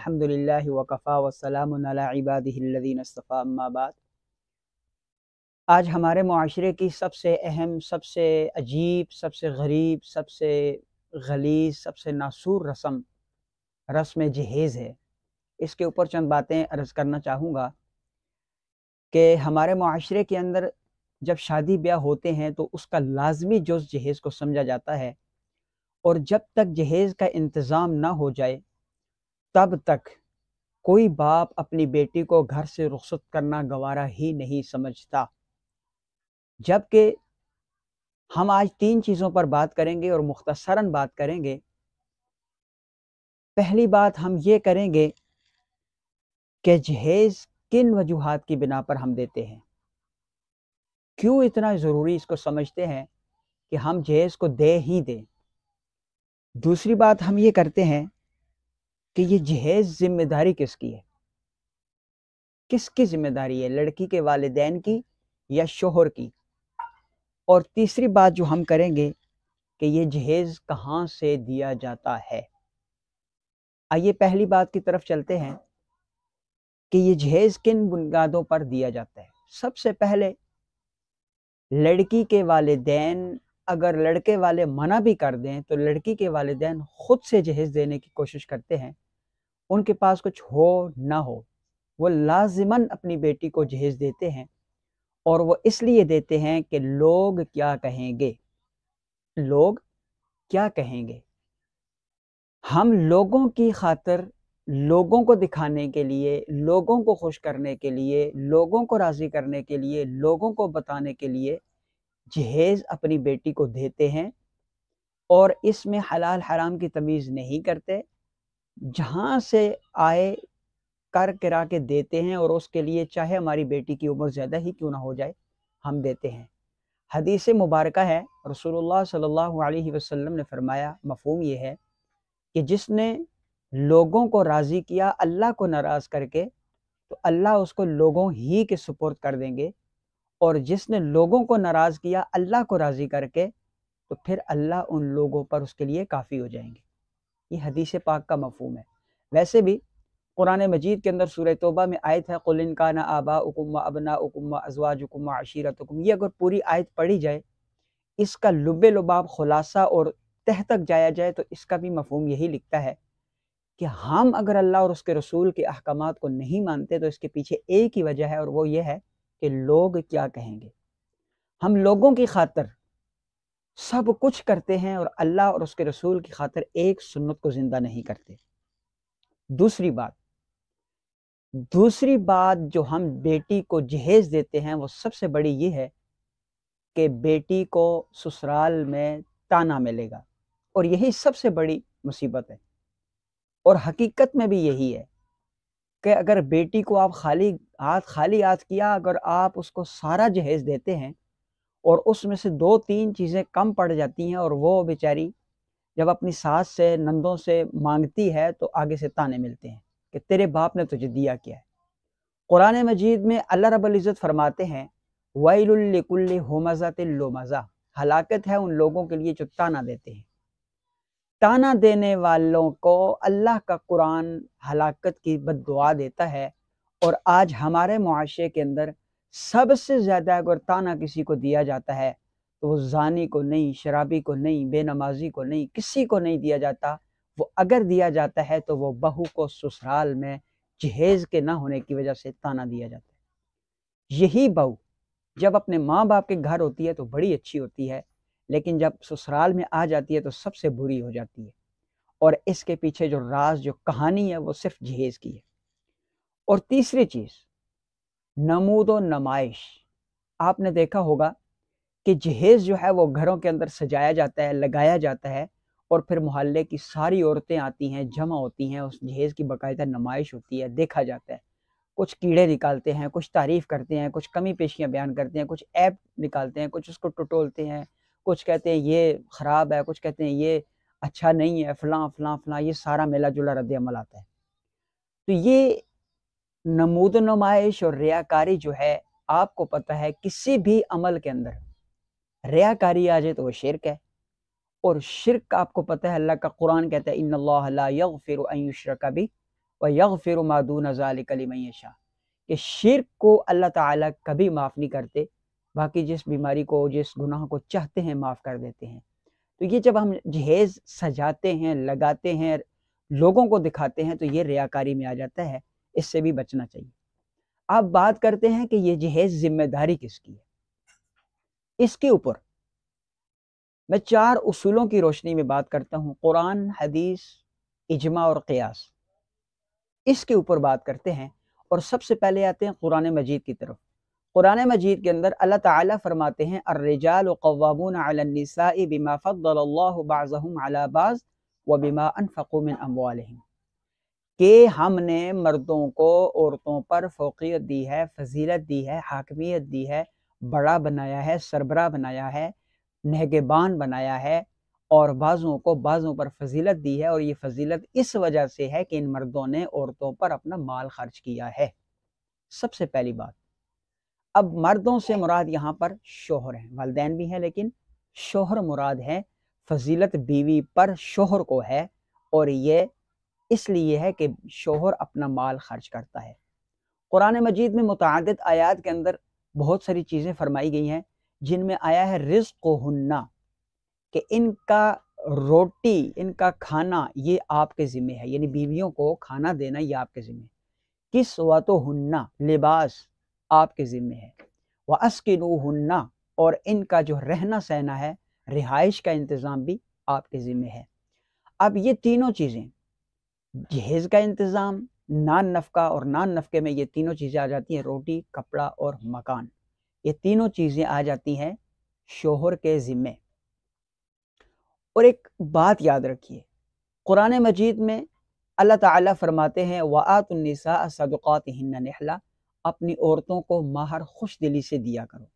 अल्हम्दुलिल्लाहि वकफ़ा वस्सलामुन अला इबादिहिल्लज़ीना इस्तफ़ा अम्मा बाद। आज हमारे मुआशरे की सबसे अहम, सबसे अजीब, सबसे गरीब, सबसे गलीज़, सबसे नासूर रस्म जहेज़ है। इसके ऊपर चंद बातें अर्ज़ करना चाहूँगा कि हमारे मुआशरे के अंदर जब शादी ब्याह होते हैं तो उसका लाज़मी जुज़ जहेज़ को समझा जाता है, और जब तक जहेज़ का इंतज़ाम ना हो जाए तब तक कोई बाप अपनी बेटी को घर से रुखसत करना गवारा ही नहीं समझता। जबकि हम आज 3 चीज़ों पर बात करेंगे और मुख्तसरन बात करेंगे। पहली बात हम ये करेंगे कि जहेज़ किन वजूहात की बिना पर हम देते हैं, क्यों इतना ज़रूरी इसको समझते हैं कि हम जहेज़ को दे ही दें। दूसरी बात हम ये करते हैं कि ये जहेज़ ज़िम्मेदारी किसकी है, किसकी ज़िम्मेदारी है, लड़की के वालिदैन की या शोहर की। और तीसरी बात जो हम करेंगे कि ये जहेज़ कहाँ से दिया जाता है। आइए पहली बात की तरफ चलते हैं कि ये जहेज़ किन बुनियादों पर दिया जाता है। सबसे पहले लड़की के वालिदैन, अगर लड़के वाले मना भी कर दें तो लड़की के वालिदैन खुद से जहेज़ देने की कोशिश करते हैं। उनके पास कुछ हो ना हो, वो लाज़िमन अपनी बेटी को जहेज़ देते हैं, और वो इसलिए देते हैं कि लोग क्या कहेंगे, लोग क्या कहेंगे। हम लोगों की खातिर, लोगों को दिखाने के लिए, लोगों को खुश करने के लिए, लोगों को राज़ी करने के लिए, लोगों को बताने के लिए जहेज़ अपनी बेटी को देते हैं, और इसमें हलाल हराम की तमीज़ नहीं करते। जहाँ से आए कर किरा के देते हैं, और उसके लिए चाहे हमारी बेटी की उम्र ज़्यादा ही क्यों ना हो जाए, हम देते हैं। हदीस मुबारका है, रसूलुल्लाह सल्लल्लाहु अलैहि वसल्लम ने फरमाया, मफ़हूम ये है कि जिसने लोगों को राज़ी किया अल्लाह को नाराज़ करके, तो अल्लाह उसको लोगों ही के सुपुर्द कर देंगे, और जिसने लोगों को नाराज़ किया अल्लाह को राज़ी करके, तो फिर अल्लाह उन लोगों पर उसके लिए काफ़ी हो जाएंगे। ये हदीस पाक का मफ़हूम है। वैसे भी कुरान मजीद के अंदर सूरह तौबा में आयत है, कुल इन काना आबाउकुम व अबनाउकुम व अज़वाजुकुम व अशीरतुकुम। ये अगर पूरी आयत पढ़ी जाए, इसका लुब्बे लुबाब खुलासा और तह तक जाया जाए, तो इसका भी मफ़हूम यही लिखता है कि हम अगर अल्लाह और उसके रसूल के अहकामात को नहीं मानते तो इसके पीछे एक ही वजह है, और वो ये है कि लोग क्या कहेंगे। हम लोगों की खातिर सब कुछ करते हैं और अल्लाह और उसके रसूल की खातिर एक सुन्नत को ज़िंदा नहीं करते। दूसरी बात जो हम बेटी को जहेज़ देते हैं, वो सबसे बड़ी ये है कि बेटी को ससुराल में ताना मिलेगा, और यही सबसे बड़ी मुसीबत है। और हकीकत में भी यही है कि अगर बेटी को आप खाली हाथ किया, अगर आप उसको सारा जहेज़ देते हैं और उसमें से 2-3 चीज़ें कम पड़ जाती हैं, और वो बेचारी जब अपनी सास से, नंदों से मांगती है, तो आगे से ताने मिलते हैं कि तेरे बाप ने तुझे दिया क्या है। कुरान मजीद में अल्लाह रब्बुल इज़्ज़त फरमाते हैं, वैलुल लिकुल्लि हुमज़तिल लुमज़ा, हलाकत है उन लोगों के लिए जो ताना देते हैं। ताना देने वालों को अल्लाह का कुरान हलाकत की बद्दुआ देता है। और आज हमारे मुआशरे के अंदर सबसे ज़्यादा अगर ताना किसी को दिया जाता है, तो वो ज़ानी को नहीं, शराबी को नहीं, बेनमाजी को नहीं, किसी को नहीं दिया जाता। वो अगर दिया जाता है तो वो बहू को ससुराल में जहेज़ के ना होने की वजह से ताना दिया जाता है। यही बहू जब अपने माँ बाप के घर होती है तो बड़ी अच्छी होती है, लेकिन जब ससुराल में आ जाती है तो सबसे बुरी हो जाती है। और इसके पीछे जो राज, जो कहानी है, वो सिर्फ जहेज़ की है। और तीसरी चीज़, नमूद व नुमाइश। आपने देखा होगा कि जहेज़ जो है वो घरों के अंदर सजाया जाता है, लगाया जाता है, और फिर मोहल्ले की सारी औरतें आती हैं, जमा होती हैं, उस जहेज़ की बाकायदा नुमाइश होती है, देखा जाता है। कुछ कीड़े निकालते हैं, कुछ तारीफ़ करते हैं, कुछ कमी पेशियाँ बयान करते हैं, कुछ ऐब निकालते हैं, कुछ उसको टटोलते हैं, कुछ कहते हैं ये ख़राब है, कुछ कहते हैं ये अच्छा नहीं है, फ़लाँ, फ़लाँ, फ़लाँ, ये सारा मिला-जुला रद्द-ए-अमल आता है। तो ये नमूद नुमाइश और रियाकारी जो है, आपको पता है किसी भी अमल के अंदर रियाकारी आ जाए तो वो शिर्क है। और शिर्क का आपको पता है, अल्लाह का कुरान कहता है, इन्नल्लाह ला यग़फ़िरु अन युश्रका बिही व यग़फ़िरु मा दून ज़ालिका लिमन यशा, कि शिर्क को अल्लाह ताला कभी माफ़ नहीं करते, बाकी जिस बीमारी को, जिस गुनाह को चाहते हैं माफ़ कर देते हैं। तो ये जब हम जहेज़ सजाते हैं, लगाते हैं, लोगों को दिखाते हैं, तो ये रियाकारी में आ जाता है, इससे भी बचना चाहिए। अब बात करते हैं कि ये जहेज़ ज़िम्मेदारी किसकी है। इसके ऊपर मैं 4 उसूलों की रोशनी में बात करता हूँ, कुरान, हदीस, इजमा और क़ियास, इसके ऊपर बात करते हैं। और सबसे पहले आते हैं कुरान मजीद की तरफ। कुरान मजीद के अंदर अल्लाह ताला फरमाते हैं, अर्रिजालु क़व्वामूना अलन निसाइ बिमा फ़द्दलल्लाहु बअज़हुम अला बअज़ व बिमा अनफ़क़ू मिन अम्वालिहिम, कि हमने मर्दों को औरतों पर फ़ौक़ियत दी है, फ़ज़ीलत दी है, हाकिमियत दी है, बड़ा बनाया है, सरबराह बनाया है, नेगेबान बनाया है, और बाज़ों को बाज़ों पर फ़ज़ीलत दी है। और ये फ़ज़ीलत इस वजह से है कि इन मर्दों ने औरतों पर अपना माल खर्च किया है। सबसे पहली बात। अब मर्दों से मुराद यहाँ पर शोहर हैं, वालिदैन भी हैं, लेकिन शोहर मुराद है। फ़ज़ीलत बीवी पर शोहर को है, और ये इसलिए है कि शोहर अपना माल खर्च करता है। कुरान मजीद में मुतअद्दिद आयात के अंदर बहुत सारी चीज़ें फरमाई गई हैं, जिनमें आया है रिज़्क़ुहुन्ना, कि इनका रोटी, इनका खाना ये आपके ज़िम्मे है, यानी बीवियों को खाना देना ये आपके ज़िम्मे। किस्वतुहुन्ना, लिबास आपके ज़िम्मे है। व अस्किनूहुन्ना, और इनका जो रहना सहना है, रिहाइश का इंतज़ाम भी आपके ज़िम्मे है। अब ये तीनों चीज़ें, जहेज़ का इंतज़ाम, नान नफ़का, और नान नफ़के में ये तीनों चीज़ें आ जाती हैं, रोटी, कपड़ा और मकान, ये तीनों चीज़ें आ जाती हैं शोहर के ज़िम्मे। और एक बात याद रखिए, कुरान मजीद में अल्लाह ताला फरमाते हैं, व आतुन निसा सदक़ातिहिन्ना निहला, अपनी औरतों को महर खुश दिली से दिया करो।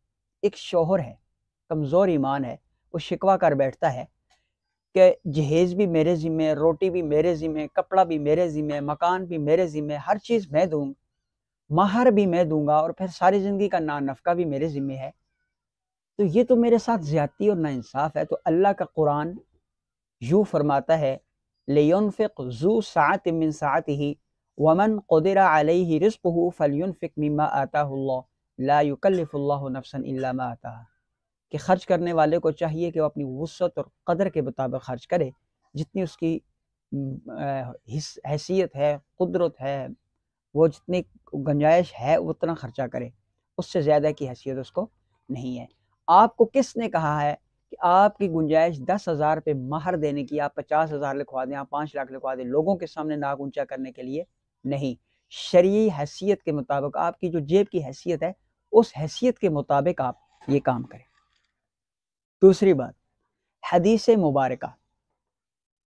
एक शोहर है, कमज़ोर ईमान है, वो शिकवा कर बैठता है कि जहेज़ भी मेरे ज़िम्मे, रोटी भी मेरे ज़िम्मे, कपड़ा भी मेरे ज़िम्मे, मकान भी मेरे ज़िम्मे, हर चीज़ मैं दूँगा, महर भी मैं दूँगा, और फिर सारी ज़िंदगी का नान नफ़का भी मेरे ज़िम्मे है, तो ये तो मेरे साथ ज़्यादती और नाइंसाफ़ है। तो अल्लाह का कुरान यूँ फरमाता है, लियुनफ़िक़ ज़ू सअतिन मिन सअतिही वमन क़ुदिरा अलैहि रिज़्क़ुहु फ़लयुनफ़िक़ मिम्मा आताहुल्लाह ला युकल्लिफ़ुल्लाहु नफ़्सन इल्ला मा आताहा, कि खर्च करने वाले को चाहिए कि वो अपनी वुसअत और कदर के मुताबिक खर्च करे, जितनी उसकी हैसियत है, कुदरत है, वो जितनी गुंजाइश है उतना खर्चा करे, उससे ज़्यादा की हैसियत उसको नहीं है। आपको किसने कहा है कि आपकी गुंजाइश 10,000 रुपये महर देने की, आप 50,000 लिखवा दें, आप 5 लाख लिखवा दें, लोगों के सामने नाक ऊंचा करने के लिए नहीं। शरई हैसियत के मुताबिक, आपकी जो जेब की हैसियत है, उस हैसियत के मुताबिक आप ये काम करें। दूसरी बात, हदीस मुबारका,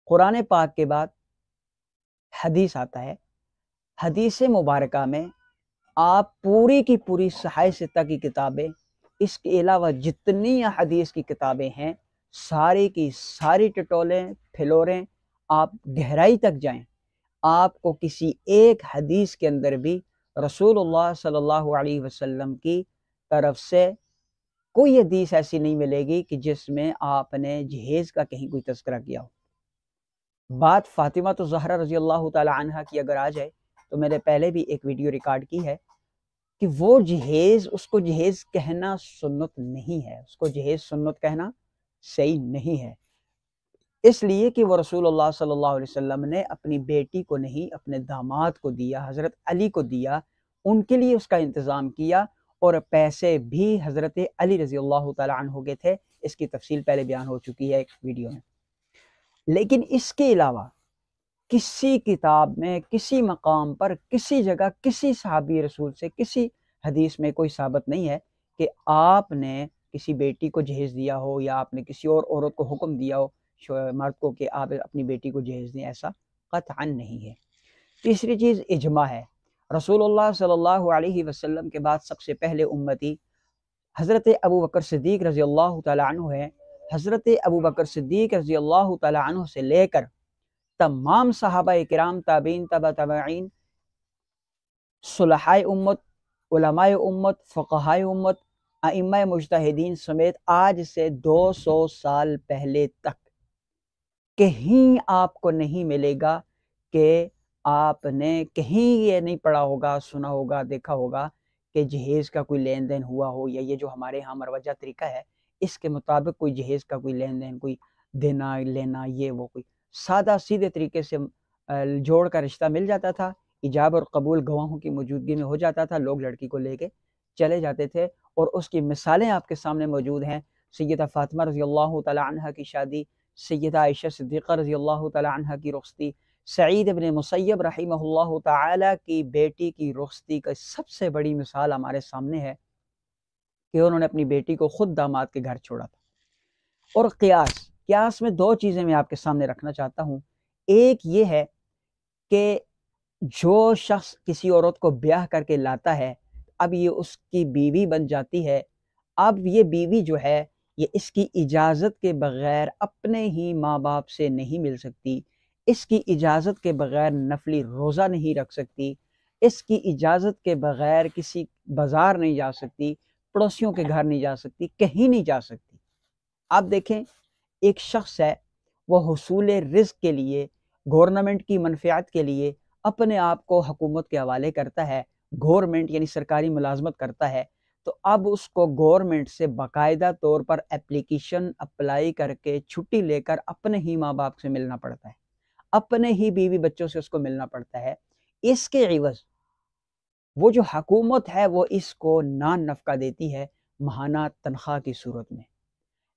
कुरान पाक के बाद हदीस आता है। हदीस मुबारका में आप पूरी की पूरी सहाय सित्ता की किताबें, इसके अलावा जितनी हदीस की किताबें हैं, सारी की सारी टटोलें फिलोरें, आप गहराई तक जाएं, आपको किसी एक हदीस के अंदर भी रसूलुल्लाह सल्लल्लाहु अलैहि वसल्लम की तरफ से कोई हदीस ऐसी नहीं मिलेगी कि जिसमें आपने जहेज़ का कहीं कोई तज़किरा किया हो। बात फ़ातिमा तो ज़हरा रज़ी अल्लाह ताला अन्हा की अगर आ जाए, तो मैंने पहले भी एक वीडियो रिकॉर्ड की है कि वो जहेज़, उसको जहेज़ कहना सुन्नत नहीं है, उसको जहेज़ सुन्नत कहना सही नहीं है, इसलिए कि वो रसूलुल्लाह सल्लल्लाहु अलैहि वसल्लम ने अपनी बेटी को नहीं, अपने दामाद को दिया, हज़रत अली को दिया, उनके लिए उसका इंतज़ाम किया, और पैसे भी हज़रत अली रज़ी अल्लाह ताला अन्हु के थे। इसकी तफसील पहले बयान हो चुकी है एक वीडियो में। लेकिन इसके अलावा किसी किताब में, किसी मकाम पर, किसी जगह, किसी सहाबी रसूल से, किसी हदीस में कोई साबित नहीं है कि आपने किसी बेटी को जहेज़ दिया हो, या आपने किसी और औरत को हुक्म दिया हो मर्द को कि आप अपनी बेटी को जहेज़ दें, ऐसा क़त्अन नहीं है। तीसरी चीज़ इजमा है। रसूलुल्लाह सल्लल्लाहु अलैहि वसल्लम के बाद सबसे पहले उम्मती हज़रत अबू बकर सिद्दीक़ रज़ी अल्लाह तआला अन्हु है। हज़रत अबू बकर सिद्दीक़ रज़ी अल्लाह तआला अन्हु से लेकर तमाम सहाबाए किराम, ताबीन, तबा तबाईन, सुलहाए उम्मत, उलमाए उम्मत, फ़क़हाए उम्मत, अइम्माए मुज्तहिदीन समेत आज से 200 साल पहले तक कहीं आपको नहीं मिलेगा कि आपने कहीं ये नहीं पढ़ा होगा, सुना होगा, देखा होगा कि जहेज़ का कोई लेन-देन हुआ हो, या ये जो हमारे यहाँ मरवजा तरीका है, इसके मुताबिक कोई जहेज़ का कोई लेन-देन, कोई देना-लेना, ये वो कोई सादा सीधे तरीके से जोड़ का रिश्ता मिल जाता था। इजाब और कबूल गवाहों की मौजूदगी में हो जाता था। लोग लड़की को लेके चले जाते थे और उसकी मिसालें आपके सामने मौजूद हैं। सैयदा फ़ातिमा रज़ियल्लाहु तआला अन्हा की शादी, सैयदा आयशा सिद्दीक़ा रज़ियल्लाहु तआला अन्हा की रुख़्सती, सईद इब्न मुसय्यब रहिमहुल्लाहु तआला की बेटी की रुख़्सती का सबसे बड़ी मिसाल हमारे सामने है कि उन्होंने अपनी बेटी को खुद दामाद के घर छोड़ा था। और क़ियास में 2 चीज़ें मैं आपके सामने रखना चाहता हूँ। एक ये है कि जो शख़्स किसी औरत को ब्याह करके लाता है, अब ये उसकी बीवी बन जाती है। अब ये बीवी जो है, ये इसकी इजाज़त के बग़ैर अपने ही माँ-बाप से नहीं मिल सकती। इसकी इजाज़त के बग़ैर नफ़ली रोज़ा नहीं रख सकती। इसकी इजाज़त के बग़ैर किसी बाज़ार नहीं जा सकती, पड़ोसियों के घर नहीं जा सकती, कहीं नहीं जा सकती। आप देखें, एक शख़्स है, वो हुसूल रिज़्क़ के लिए, गवर्नमेंट की मनफ़ियत के लिए अपने आप को हुकूमत के हवाले करता है, गवर्नमेंट यानी सरकारी मुलाज़मत करता है, तो अब उसको गवर्नमेंट से बाकायदा तौर पर एप्लीकेशन अप्लाई करके छुट्टी लेकर अपने ही माँ-बाप से मिलना पड़ता है, अपने ही बीवी बच्चों से उसको मिलना पड़ता है। इसके इवज़ वो जो हुकूमत है, वो इसको नान नफ़क़ा देती है माहाना तनख़्वाह की सूरत में।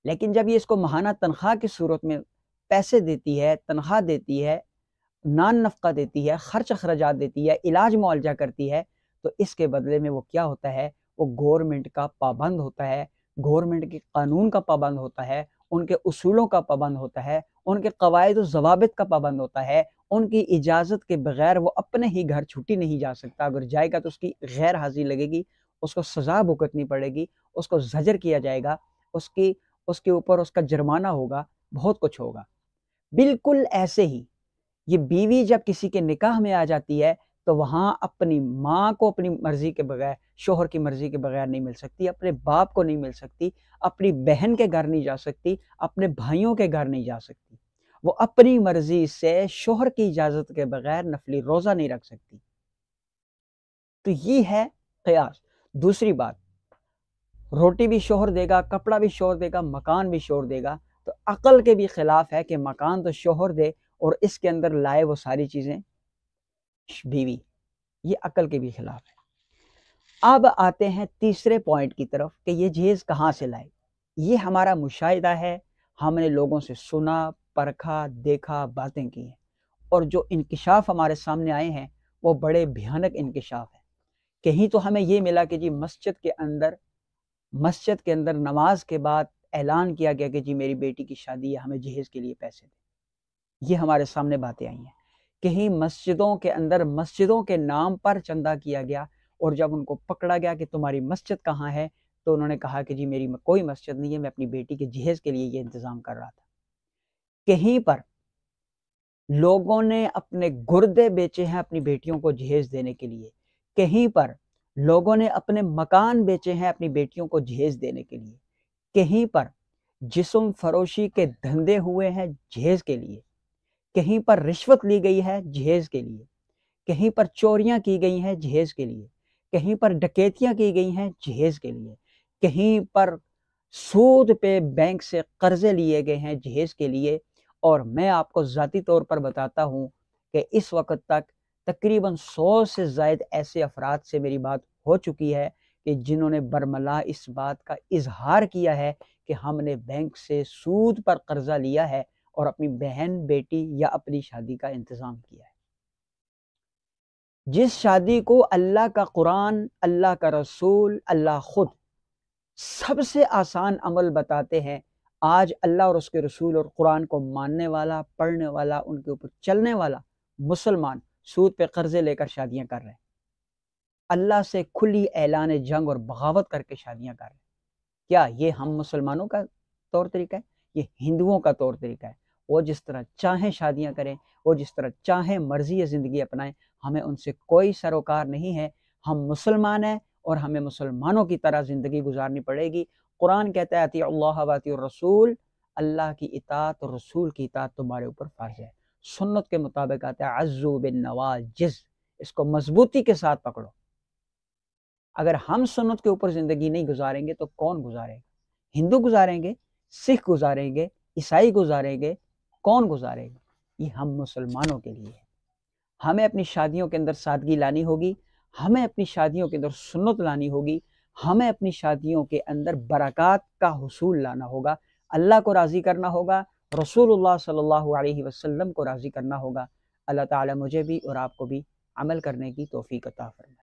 लेकिन जब ये इसको माहाना तनख़्वाह की सूरत में पैसे देती है, तनख़्वाह देती है, नान नफ़क़ा देती है, ख़र्च अख़राजात देती है, इलाज मुआलजा करती है, तो इसके बदले में वो क्या होता है, वो गवर्नमेंट का पाबंद होता है, गवर्नमेंट के कानून का पाबंद होता है, उनके उसूलों का पाबंद होता है, उनके कवायद व ज़वाबित का पाबंद होता है। उनकी इजाज़त के बग़ैर वो अपने ही घर छुट्टी नहीं जा सकता। अगर जाएगा तो उसकी गैर हाज़िरी लगेगी, उसको सज़ा भुगतनी पड़ेगी, उसको ज़जर किया जाएगा, उसके ऊपर उसका जुर्माना होगा, बहुत कुछ होगा। बिल्कुल ऐसे ही ये बीवी जब किसी के निकाह में आ जाती है, तो वहाँ अपनी माँ को अपनी मर्ज़ी के बगैर, शौहर की मर्ज़ी के बगैर नहीं मिल सकती, अपने बाप को नहीं मिल सकती, अपनी बहन के घर नहीं जा सकती, अपने भाइयों के घर नहीं जा सकती। वो अपनी मर्ज़ी से शौहर की इजाज़त के बगैर नफ़ली रोज़ा नहीं रख सकती। तो ये है क़ियास। दूसरी बात, रोटी भी शौहर देगा, कपड़ा भी शौहर देगा, मकान भी शौहर देगा, तो अक़ल के भी ख़िलाफ़ है कि मकान तो शौहर दे और इसके अंदर लाए वो सारी चीज़ें बीवी, ये अक़ल के भी ख़िलाफ़ है। अब आते हैं तीसरे पॉइंट की तरफ कि ये चीज़ कहाँ से लाए। ये हमारा मुशाहिदा है, हमने लोगों से सुना, परखा, देखा, बातें की हैं और जो इंकिशाफ़ हमारे सामने आए हैं, वो बड़े भयानक इंकिशाफ़ हैं। कहीं तो हमें ये मिला कि जी मस्जिद के अंदर नमाज के बाद ऐलान किया गया कि जी मेरी बेटी की शादी है, हमें जहेज़ के लिए पैसे दें। ये हमारे सामने बातें आई हैं। कहीं मस्जिदों के अंदर मस्जिदों के नाम पर चंदा किया गया और जब उनको पकड़ा गया कि तुम्हारी मस्जिद कहाँ है, तो उन्होंने कहा कि जी मेरी कोई मस्जिद नहीं है, मैं अपनी बेटी के जहेज़ के लिए ये इंतज़ाम कर रहा था। कहीं पर लोगों ने अपने गुर्दे बेचे हैं अपनी बेटियों को जहेज़ देने के लिए। कहीं पर लोगों ने अपने मकान बेचे हैं अपनी बेटियों को जहेज़ देने के लिए। कहीं पर जिस्म फ़रोशी के धंधे हुए हैं जहेज़ के लिए। कहीं पर रिश्वत ली गई है जहेज़ के लिए। कहीं पर चोरियां की गई हैं जहेज़ के लिए। कहीं पर डकैतियां की गई हैं जहेज़ के लिए। कहीं पर सूद पे बैंक से कर्ज़े लिए गए हैं जहेज़ के लिए। और मैं आपको ज़ाती तौर पर बताता हूँ कि इस वक़्त तक तकरीबन 100 से ज़ायद ऐसे अफ़राद से मेरी बात हो चुकी है कि जिन्होंने बरमला इस बात का इज़हार किया है कि हमने बैंक से सूद पर कर्ज़ा लिया है और अपनी बहन, बेटी या अपनी शादी का इंतज़ाम किया है। जिस शादी को अल्लाह का कुरान, अल्लाह का रसूल, अल्लाह खुद सबसे आसान अमल बताते हैं, आज अल्लाह और उसके रसूल और कुरान को मानने वाला, पढ़ने वाला, उनके ऊपर चलने वाला मुसलमान सूद पे कर्ज़े लेकर शादियां कर रहे हैं। अल्लाह से खुली ऐलान जंग और बगावत करके शादियां कर रहे हैं। क्या ये हम मुसलमानों का तौर तरीका है? ये हिंदुओं का तौर तरीका है। वो जिस तरह चाहें शादियां करें, वो जिस तरह चाहें मर्जी ज़िंदगी अपनाएं, हमें उनसे कोई सरोकार नहीं है। हम मुसलमान हैं और हमें मुसलमानों की तरह ज़िंदगी गुजारनी पड़ेगी। कुरान कहता है अतीउल्लाह व अतीउर रसूल, अल्लाह की इताअत और रसूल की इताअत तुम्हारे ऊपर फ़र्ज़ है। सुन्नत के मुताबिक आता है, अज़्ज़ू बिन नवाजिज़, इसको मजबूती के साथ पकड़ो। अगर हम सुन्नत के ऊपर ज़िंदगी नहीं गुजारेंगे तो कौन गुजारेगा? हिंदू गुजारेंगे, सिख गुजारेंगे, ईसाई गुजारेंगे, कौन गुजारेगा? ये हम मुसलमानों के लिए है। हमें अपनी शादियों के अंदर सादगी लानी होगी, हमें अपनी शादियों के अंदर सुन्नत लानी होगी, हमें अपनी शादियों के अंदर बरक़ात का हुसूल लाना होगा, अल्लाह को राज़ी करना होगा, रसूलुल्लाह सल्लल्लाहु अलैहि वसल्लम को राज़ी करना होगा। अल्लाह ताला मुझे भी और आपको भी अमल करने की तौफ़ीक़ अता फ़रमाए।